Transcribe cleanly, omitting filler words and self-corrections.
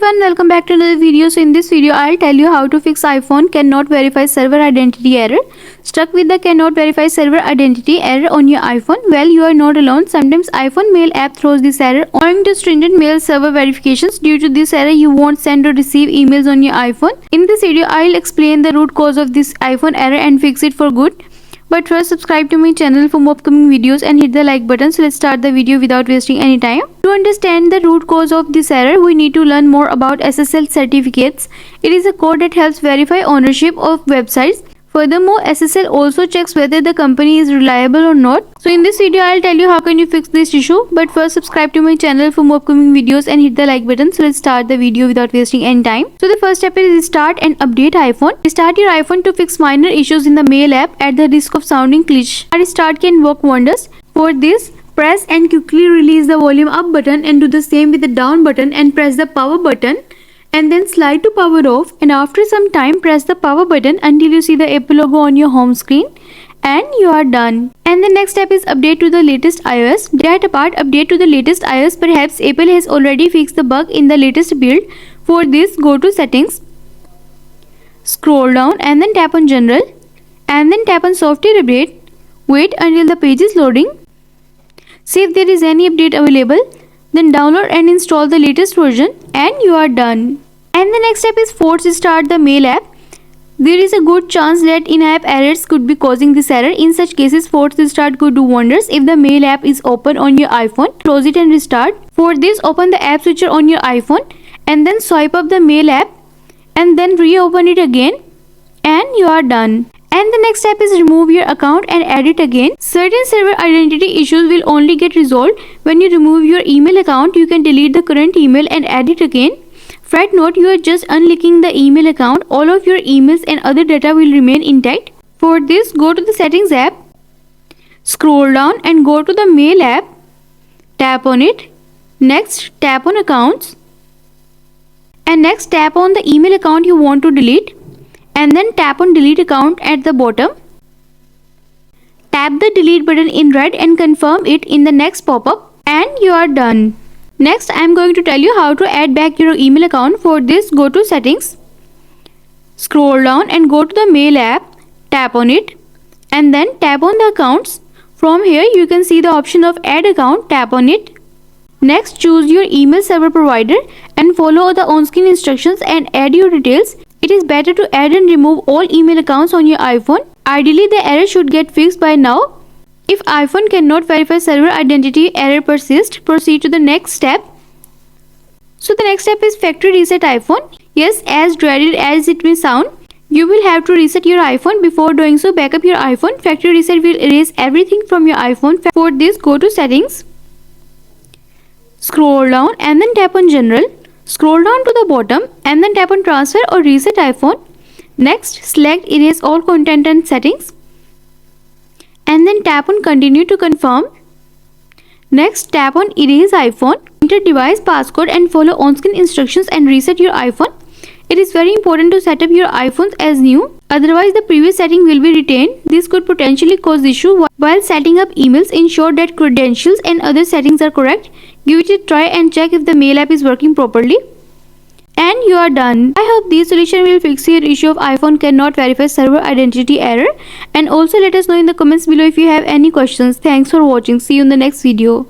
everyone, welcome back to another video. So in this video I'll tell you how to fix iPhone cannot verify server identity error. Stuck with the cannot verify server identity error on your iPhone? Well, you are not alone. Sometimes iPhone mail app throws this error owing to stringent mail server verifications. Due to this error, you won't send or receive emails on your iPhone. In this video I'll explain the root cause of this iPhone error and fix it for good. But first, subscribe to my channel for more upcoming videos and hit the like button. So let's start the video without wasting any time. To understand the root cause of this error, we need to learn more about SSL certificates. It is a code that helps verify ownership of websites. Furthermore, SSL also checks whether the company is reliable or not. So in this video, I'll tell you how can you fix this issue. But first, subscribe to my channel for more upcoming videos and hit the like button. So let's start the video without wasting any time. So the first step is restart and update iPhone. Restart your iPhone to fix minor issues in the Mail app at the risk of sounding cliché. A restart can work wonders. For this, press and quickly release the volume up button and do the same with the down button and press the power button. And then slide to power off, and after some time press the power button until you see the Apple logo on your home screen, and you are done. And the next step is update to the latest iOS. That apart, update to the latest iOS. Perhaps Apple has already fixed the bug in the latest build. For this, go to settings, scroll down and then tap on general, and then tap on software update. Wait until the page is loading. See if there is any update available. Then download and install the latest version, and you are done. And the next step is force restart the Mail app. There is a good chance that in-app errors could be causing this error. In such cases, force restart could do wonders. If the Mail app is open on your iPhone, close it and restart. For this, open the app switcher on your iPhone and then swipe up the Mail app and then reopen it again, and you are done. And the next step is remove your account and add it again. Certain server identity issues will only get resolved when you remove your email account. You can delete the current email and add it again. Fret note, you are just unlinking the email account. All of your emails and other data will remain intact. For this, go to the settings app, scroll down and go to the Mail app. Tap on it. Next, tap on accounts. And next, tap on the email account you want to delete. And then tap on delete account at the bottom. Tap the delete button in red and confirm it in the next pop-up, and you are done. Next, I am going to tell you how to add back your email account. For this, go to settings, scroll down and go to the Mail app, tap on it and then tap on the accounts. From here you can see the option of add account, tap on it. Next, choose your email server provider and follow the on-screen instructions and add your details. It is better to add and remove all email accounts on your iPhone. Ideally, the error should get fixed by now. If iPhone cannot verify server identity error persists, proceed to the next step. So the next step is factory reset iPhone. Yes, as dreaded as it may sound, you will have to reset your iPhone. Before doing so, back up your iPhone. Factory reset will erase everything from your iPhone. For this, go to settings, scroll down and then tap on general. Scroll down to the bottom and then tap on transfer or reset iPhone. Next, select erase all content and settings and then tap on continue to confirm. Next, tap on erase iPhone. Enter device passcode and follow on-screen instructions and reset your iPhone. It is very important to set up your iPhones as new, otherwise the previous setting will be retained. This could potentially cause issue while setting up emails. Ensure that credentials and other settings are correct. Give it a try and check if the Mail app is working properly. And you are done. I hope this solution will fix your issue of iPhone cannot verify server identity error. And also let us know in the comments below if you have any questions. Thanks for watching. See you in the next video.